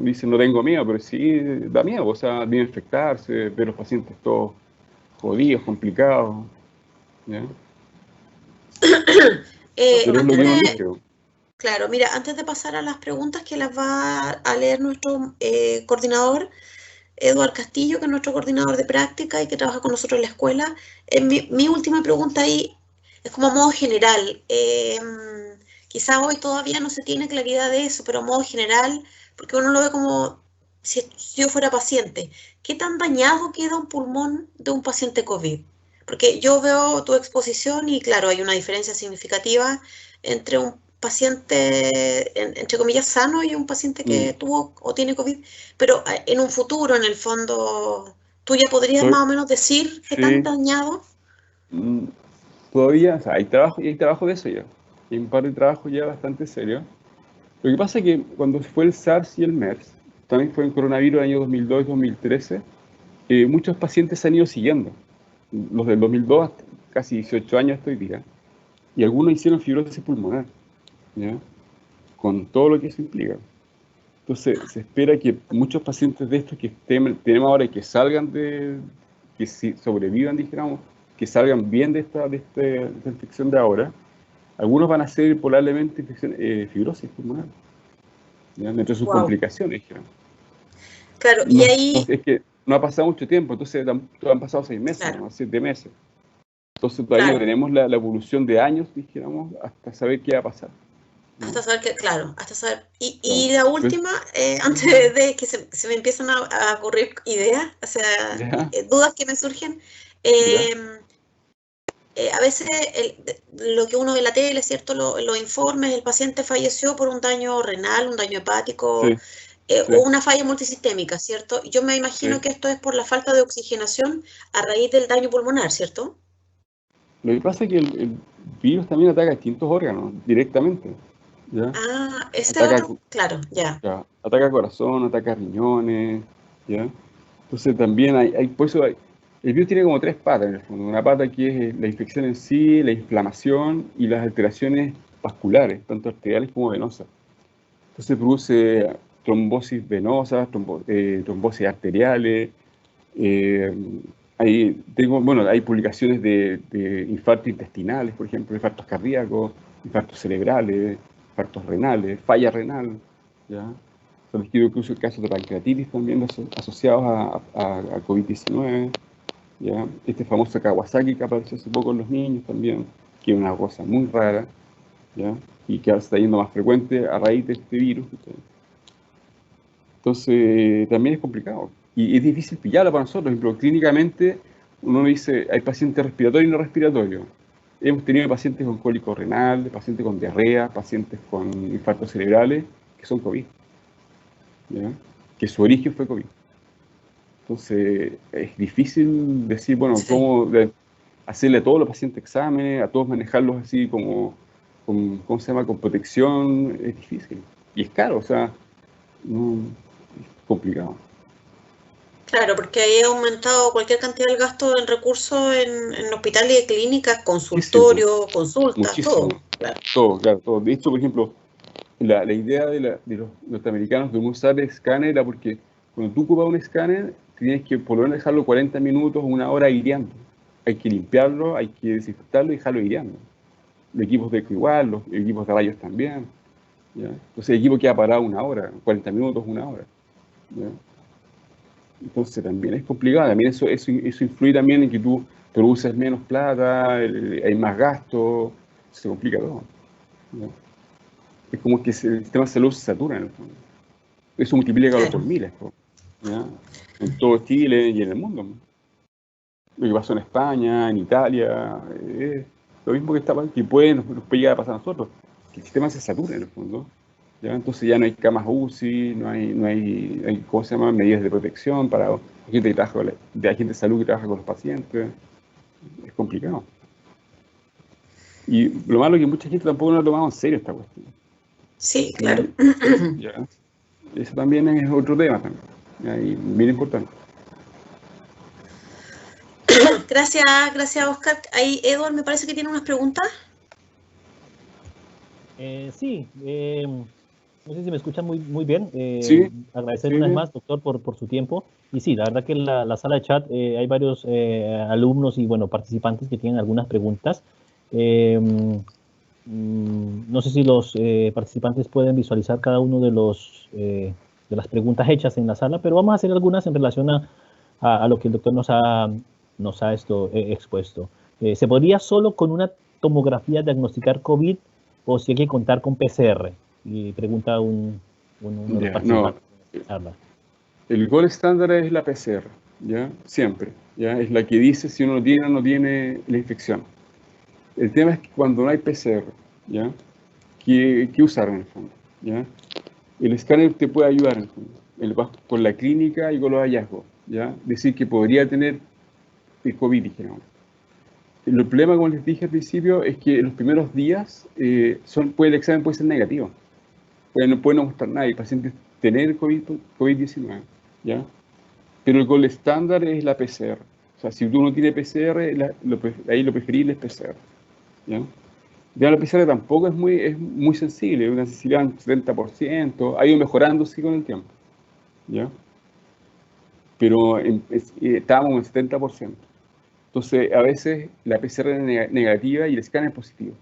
Dice, no tengo miedo, pero sí da miedo, o sea, viene a infectarse, ver los pacientes todos jodidos, complicados, ¿ya? Pero es lo que antes uno de, elige. claro, mira, antes de pasar a las preguntas que las va a leer nuestro coordinador, Eduard Castillo, que es nuestro coordinador de práctica y que trabaja con nosotros en la escuela, mi última pregunta ahí es como a modo general. Quizás hoy todavía no se tiene claridad de eso, pero a modo general, porque uno lo ve como si yo fuera paciente. ¿Qué tan dañado queda un pulmón de un paciente COVID? Porque yo veo tu exposición y claro, hay una diferencia significativa entre un paciente, entre comillas, sano y un paciente Mm. que tuvo o tiene COVID, pero en un futuro, en el fondo, ¿tú ya podrías Soy- más o menos decir qué tan sí, dañado? mm, todavía, o sea, hay trabajo y hay trabajo de eso ya. Hay un par de trabajos ya bastante serios. Lo que pasa es que cuando fue el SARS y el MERS, también fue el coronavirus el año 2002-2013, muchos pacientes se han ido siguiendo. Los del 2002, casi 18 años hasta hoy día, y algunos hicieron fibrosis pulmonar, ¿ya? Con todo lo que eso implica. Entonces, se espera que muchos pacientes de estos que tenemos ahora y que salgan que sobrevivan, dijéramos, que salgan bien de esta infección de ahora, Algunos van a ser probablemente fibrosis pulmonar, ¿ya? Dentro de sus Wow. complicaciones. ¿Ya? Claro, y No, ahí, es que no ha pasado mucho tiempo, entonces han pasado 6 meses, claro, ¿no? 7 meses. Entonces todavía no claro, tenemos la evolución de años, dijéramos, hasta saber qué va a pasar, hasta ¿no? saber que, claro, hasta saber. Claro. Y la Pero- última, antes de que se me empiezan a ocurrir ideas, o sea, ¿Ya? dudas que me surgen, ¿Ya? eh, a veces lo que uno ve en la tele, ¿cierto? Los informes, el paciente falleció por un daño renal, un daño hepático Sí, o sí, una falla multisistémica, ¿cierto? Yo me imagino sí. que esto es por la falta de oxigenación a raíz del daño pulmonar, ¿cierto? Lo que pasa es que el virus también ataca distintos órganos directamente, ¿ya? Ah, ese Ataca, otro, claro, ya. ya, ataca corazón, ataca riñones, ¿ya? Entonces también por eso el virus tiene como tres patas en el fondo. Una pata que es la infección en sí, la inflamación y las alteraciones vasculares, tanto arteriales como venosas. Entonces produce trombosis venosas, trombosis arteriales. eh, hay publicaciones de infartos intestinales, por ejemplo, infartos cardíacos, infartos cerebrales, infartos renales, falla renal, ¿ya? Se han descrito incluso casos de pancreatitis también asociados a COVID-19, ¿ya? Este famoso Kawasaki que apareció hace poco en los niños también, que es una cosa muy rara, ¿ya? Y que ahora se está yendo más frecuente a raíz de este virus. Entonces, también es complicado. Y es difícil pillarlo para nosotros. Por ejemplo, clínicamente, uno dice, hay pacientes respiratorios y no respiratorios. Hemos tenido pacientes con cólico renal, pacientes con diarrea, pacientes con infartos cerebrales, que son COVID, ¿ya? Que su origen fue COVID. Entonces, es difícil decir, bueno, Sí. hacerle a todos los pacientes exámenes, a todos manejarlos así ¿cómo se llama?, con protección, es difícil. Y es caro, o sea, no, es complicado. Claro, porque ahí ha aumentado cualquier cantidad del gasto en recursos en hospitales y clínicas, Muchísimo, consultorios, consultas, muchísimo. todo. Claro. Todo, claro, todo. De hecho, por ejemplo, la idea de los norteamericanos de usar escáner era porque cuando tú ocupas un escáner, tienes que por lo menos dejarlo 40 minutos o una hora aireando. Hay que limpiarlo, hay que desinfectarlo y dejarlo aireando. Los equipos de eco igual, los equipos de rayos también, ¿ya? Entonces el equipo queda parado una hora, 40 minutos, una hora, ¿ya? Entonces también es complicado, también eso influye también en que tú produces menos plata, hay más gasto, se complica todo, ¿ya? Es como que el sistema de salud se satura en el fondo. Eso multiplica por Claro. miles, ¿ya? En todo Chile y en el mundo. Lo que pasó en España, en Italia, lo mismo que nos puede llegar a pasar a nosotros, que el sistema se satura en el fondo, ¿ya? Entonces ya no hay camas UCI, no hay ¿cómo se llama?, medidas de protección para la gente que trabaja de agente de salud que trabaja con los pacientes. Es complicado. Y lo malo es que mucha gente tampoco lo ha tomado en serio esta cuestión. Sí, claro. Y ya, eso también es otro tema también, ¿ya? Y bien importante. Gracias, gracias, Oscar. Ahí, Edward, me parece que tiene unas preguntas. Sí, no sé si me escuchan muy bien. Sí, Agradecerle sí, una vez bien. más, doctor, por su tiempo. Y sí, la verdad que en la sala de chat hay varios alumnos y bueno, participantes que tienen algunas preguntas. No sé si los participantes pueden visualizar cada uno de las preguntas hechas en la sala, pero vamos a hacer algunas en relación a lo que el doctor nos ha expuesto. ¿Se podría solo con una tomografía diagnosticar COVID o si hay que contar con PCR? Y pregunta uno de los Ya, no. participantes de la charla. El gold estándar es la PCR, ¿ya? Siempre, ¿ya? Es la que dice si uno tiene o no tiene la infección. El tema es que cuando no hay PCR, ¿ya? ¿Qué usar en el fondo? ¿Ya? El escáner te puede ayudar en el fondo, con la clínica y con los hallazgos, ¿ya? Decir que podría tener el COVID, dijéramos. El problema, como les dije al principio, es que en los primeros días el examen puede ser negativo. Puede no mostrar nada y el paciente tener COVID-19, ¿ya? Pero el gol estándar es la PCR. O sea, si tú no tienes PCR, ahí lo preferible es PCR, ¿ya? Ya la PCR tampoco es muy sensible, es una sensibilidad del 70%, ha ido mejorando sí con el tiempo, ¿ya? Pero estábamos en el 70%. Entonces, a veces la PCR es negativa y el escáner es positivo.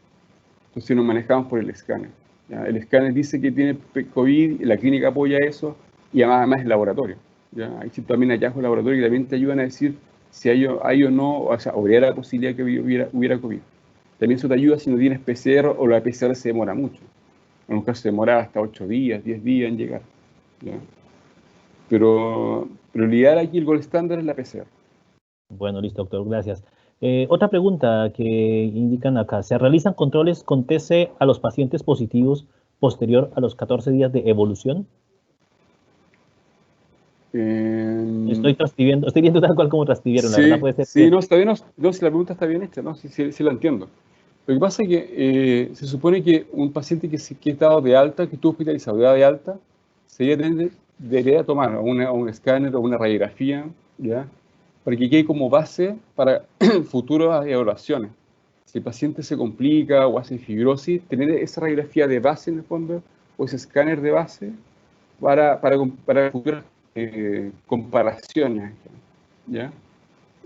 Entonces nos manejamos por el escáner. ¿Ya? El escáner dice que tiene COVID, la clínica apoya eso, y además es laboratorio. ¿Ya? Hay también hallazgos de laboratorio que también te ayudan a decir si hay o no, o sea, habría la posibilidad que hubiera COVID. También eso te ayuda si no tienes PCR o la PCR se demora mucho. En un caso se demora hasta 8 días, 10 días en llegar. ¿Ya? Pero lo ideal aquí, el gold estándar es la PCR. Bueno, listo, doctor, gracias. Otra pregunta que indican acá. ¿Se realizan controles con TC a los pacientes positivos posterior a los 14 días de evolución? Estoy viendo tal cual como transcribieron, la verdad puede ser. Sí, no, está bien, no, si la pregunta está bien hecha, ¿no? Sí la entiendo. Lo que pasa es que se supone que un paciente que está dado de alta, que estuvo hospitalizado, de alta, debería tomar un escáner o una radiografía, ¿ya? Para que quede como base para futuras evaluaciones. Si el paciente se complica o hace fibrosis, tener esa radiografía de base en el fondo, o ese escáner de base, para futuras comparaciones, ¿ya?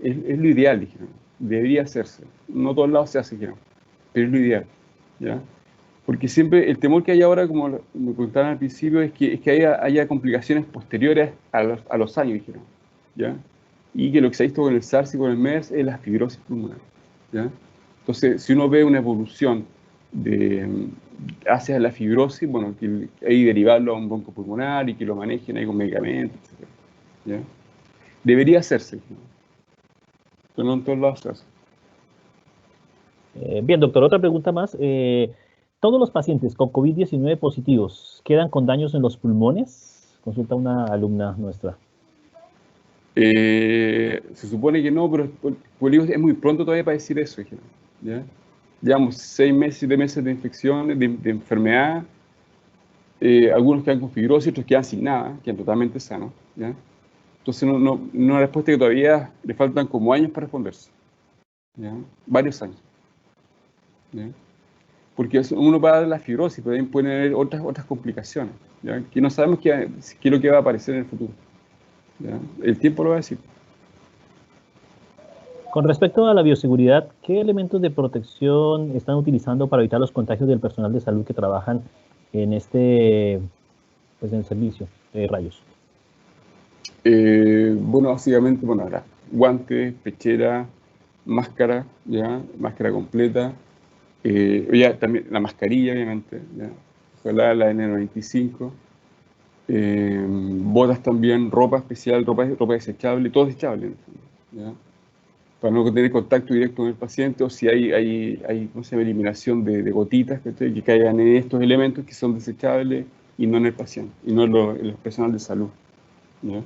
Es lo ideal, dijeron. Debería hacerse. No todos lados se hace, dijeron, pero es lo ideal, ¿ya? Porque siempre el temor que hay ahora, como me contaban al principio, es que haya complicaciones posteriores a los años, dijeron, ¿ya? Y que lo que se ha visto con el SARS y con el MERS es la fibrosis pulmonar, ¿ya? Entonces, si uno ve una evolución hacia la fibrosis, bueno, que ahí derivarlo a un broncopulmonar y que lo manejen ahí con medicamentos, etc. ¿Ya? Debería hacerse, ¿no? Pero no en todos lados se hace. Bien, doctor, otra pregunta más. ¿Todos los pacientes con COVID-19 positivos quedan con daños en los pulmones? Consulta una alumna nuestra. Se supone que no, pero es muy pronto todavía para decir eso, ¿ya? Llevamos 6 meses, 7 meses de infección, de enfermedad. Algunos quedan con fibrosis, otros quedan sin nada, quedan totalmente sanos, ¿ya? Entonces, una respuesta que todavía le faltan como años para responderse, ¿ya? Varios años, ¿ya? Porque uno va a dar la fibrosis, pero también pueden haber otras complicaciones, ¿ya? Que no sabemos qué es lo que va a aparecer en el futuro, ¿ya? El tiempo lo va a decir. Con respecto a la bioseguridad, ¿qué elementos de protección están utilizando para evitar los contagios del personal de salud que trabajan en en el servicio de rayos? Bueno, básicamente, ahora, guantes, pechera, máscara, ¿ya? Máscara completa, ya también la mascarilla, obviamente, ¿ya? Ojalá la N95, botas también, ropa especial, ropa desechable, todo desechable, ¿ya? Para no tener contacto directo con el paciente, o si hay ¿cómo se llama? Eliminación de gotitas que caigan en estos elementos que son desechables y no en el paciente, y no en el personal de salud, ¿ya?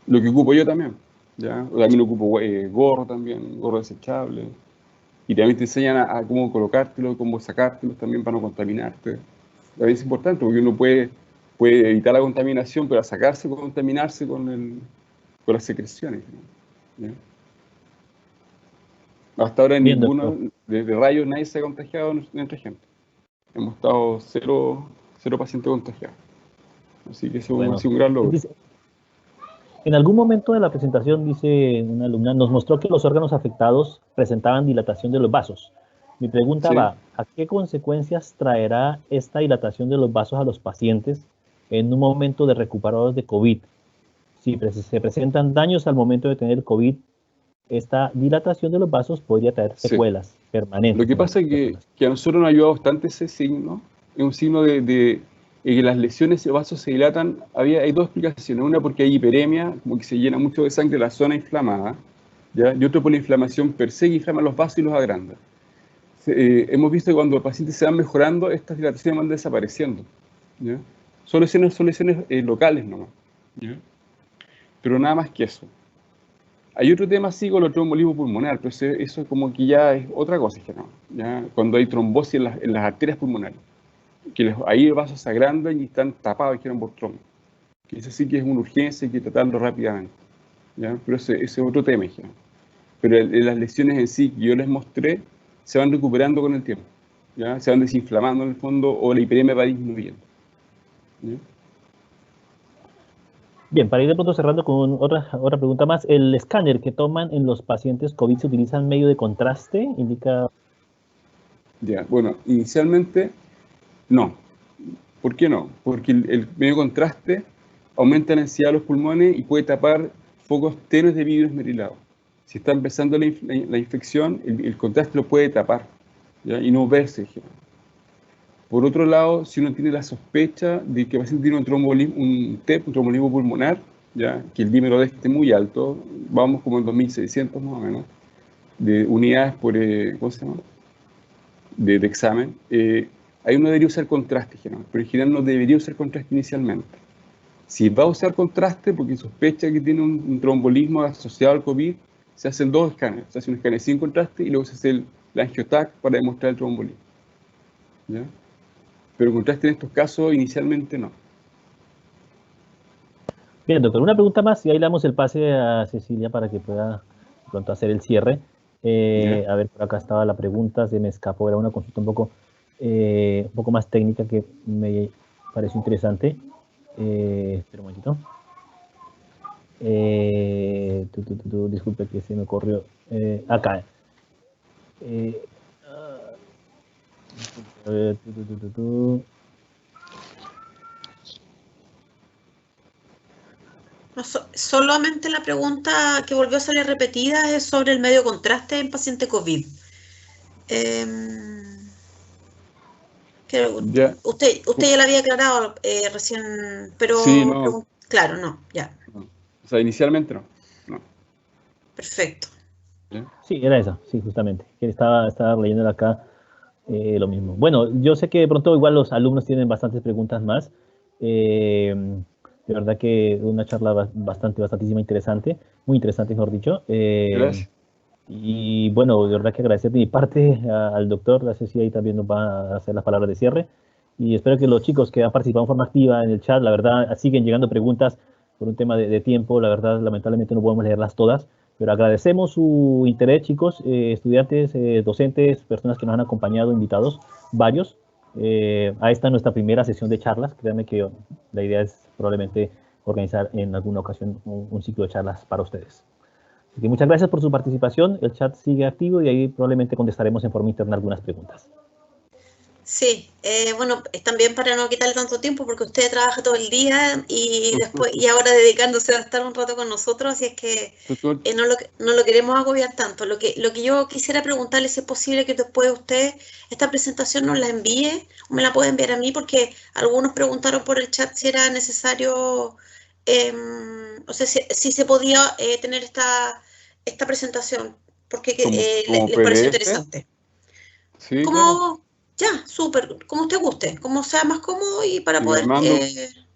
Lo que ocupo yo también, ¿ya? También ocupo gorro también, gorro desechable. Y también te enseñan a cómo colocártelo, cómo sacártelo también para no contaminarte. También es importante porque uno puede evitar la contaminación, pero a sacarse, contaminarse con las secreciones, ¿ya? Hasta ahora en ninguno de rayos nadie se ha contagiado en nuestra gente. Hemos estado cero pacientes contagiados. Así que eso ha sido un gran logro. En algún momento de la presentación, dice una alumna, nos mostró que los órganos afectados presentaban dilatación de los vasos. Mi pregunta va, ¿a qué consecuencias traerá esta dilatación de los vasos a los pacientes en un momento de recuperados de COVID? Si se presentan daños al momento de tener COVID, esta dilatación de los vasos podría traer secuelas permanentes. Lo que pasa es que a nosotros nos ha ayudado bastante ese signo. Es un signo de que las lesiones y los vasos se dilatan. Hay dos explicaciones. Una porque hay hiperemia, como que se llena mucho de sangre la zona inflamada, ¿ya? Y otro por la inflamación per se, que inflama los vasos y los agranda. Hemos visto que cuando los pacientes se van mejorando, estas dilataciones van desapareciendo, ¿ya? Son lesiones locales nomás, ¿ya? Pero nada más que eso. Hay otro tema así con el tromboembolismo pulmonar, pero eso como que ya es otra cosa, ¿ya? Cuando hay trombosis en las arterias pulmonares, que ahí los vasos se agrandan y están tapados, por trombo. Que eso sí que es una urgencia y hay que tratarlo rápidamente, ¿ya? Pero ese es otro tema, Pero las lesiones en sí que yo les mostré se van recuperando con el tiempo, ¿ya? Se van desinflamando en el fondo o la hiperemia va disminuyendo, ¿ya? Bien, para ir de pronto cerrando con otra pregunta más, ¿el escáner que toman en los pacientes COVID se utiliza en medio de contraste? Indica... Ya, bueno, inicialmente no. ¿Por qué no? Porque el medio contraste aumenta la densidad de los pulmones y puede tapar focos tenues de vidrio esmerilado. Si está empezando la infección, el contraste lo puede tapar, ¿ya? Y no verse. Por otro lado, si uno tiene la sospecha de que el paciente tiene un trombolismo, un TEP, un trombolismo pulmonar, ¿ya? Que el dímero D esté muy alto, vamos como en 2600 más o menos, de unidades por, ¿cómo se llama? De examen, ahí uno debería usar contraste general, pero en general no debería usar contraste inicialmente. Si va a usar contraste porque sospecha que tiene un trombolismo asociado al COVID, se hacen dos escáneres. Se hace un escáner sin contraste y luego se hace el angioTAC para demostrar el trombolismo, ¿ya? Pero contraste en estos casos inicialmente no. Bien, doctor, una pregunta más y ahí le damos el pase a Cecilia para que pueda de pronto hacer el cierre. A ver, por acá estaba la pregunta, se me escapó, era una consulta un poco más técnica que me pareció interesante. Espera un momentito. Disculpe que se me corrió. Acá. No, solamente la pregunta que volvió a salir repetida es sobre el medio contraste en paciente COVID. Ya. Usted ya lo había aclarado recién, pero Sí, no. claro, no, ya. No. O sea, inicialmente no. No. Perfecto. ¿Ya? Sí, era esa, sí, justamente. Que estaba leyendo acá lo mismo. Bueno, yo sé que de pronto igual los alumnos tienen bastantes preguntas más. De verdad que una charla bastantísima interesante, muy interesante, mejor dicho. Gracias. Y bueno, de verdad que agradecer de mi parte al doctor, la Ceci ahí también nos va a hacer las palabras de cierre. Y espero que los chicos que han participado en forma activa en el chat, la verdad, siguen llegando preguntas por un tema de tiempo. La verdad, lamentablemente no podemos leerlas todas, pero agradecemos su interés, chicos, estudiantes, docentes, personas que nos han acompañado, invitados, varios. A esta nuestra primera sesión de charlas. Créanme que la idea es probablemente organizar en alguna ocasión un ciclo de charlas para ustedes. Así que muchas gracias por su participación. El chat sigue activo y ahí probablemente contestaremos en forma interna algunas preguntas. Sí, bueno, también para no quitarle tanto tiempo, porque usted trabaja todo el día y después y ahora dedicándose a estar un rato con nosotros, así es que no lo queremos agobiar tanto. Lo que yo quisiera preguntarle si es posible que después usted esta presentación nos la envíe, o me la puede enviar a mí, porque algunos preguntaron por el chat si era necesario, o sea, si se podía tener esta presentación, porque Como les pareció PDF. interesante. Sí, claro. Como, ya, súper, como usted guste, como sea más cómodo y para Si me poder... mando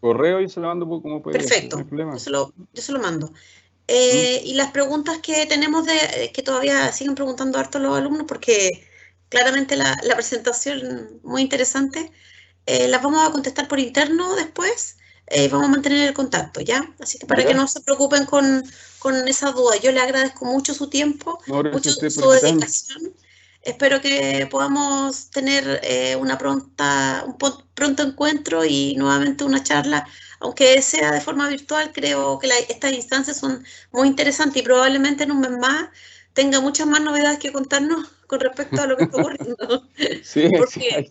correo y se lo mando como PDF, no hay perfecto, problema. yo se lo mando. ¿Mm? Y las preguntas que tenemos que todavía siguen preguntando harto los alumnos, porque claramente la presentación muy interesante, las vamos a contestar por interno después y vamos a mantener el contacto, ¿ya? Así que para que Ya. no se preocupen con esa duda, yo le agradezco mucho su tiempo, No, mucho gracias a usted por su invitarme. dedicación. Espero que podamos tener un pronto encuentro y nuevamente una charla, aunque sea de forma virtual. Creo que estas instancias son muy interesantes y probablemente en un mes más tenga muchas más novedades que contarnos con respecto a lo que está ocurriendo. Sí, sí, Porque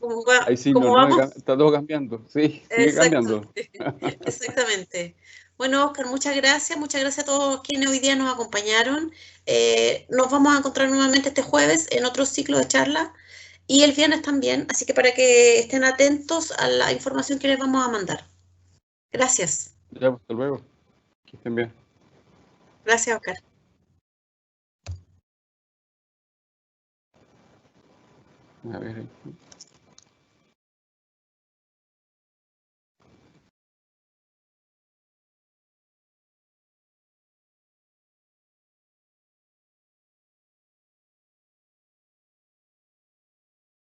hay signos, como ¿no? vamos, Está todo cambiando. Sí, sigue cambiando. exactamente, exactamente. Bueno, Oscar, muchas gracias a todos quienes hoy día nos acompañaron. Nos vamos a encontrar nuevamente este jueves en otro ciclo de charla y el viernes también, así que para que estén atentos a la información que les vamos a mandar. Gracias. Ya, pues, hasta luego. Que estén bien. Gracias, Oscar. A ver.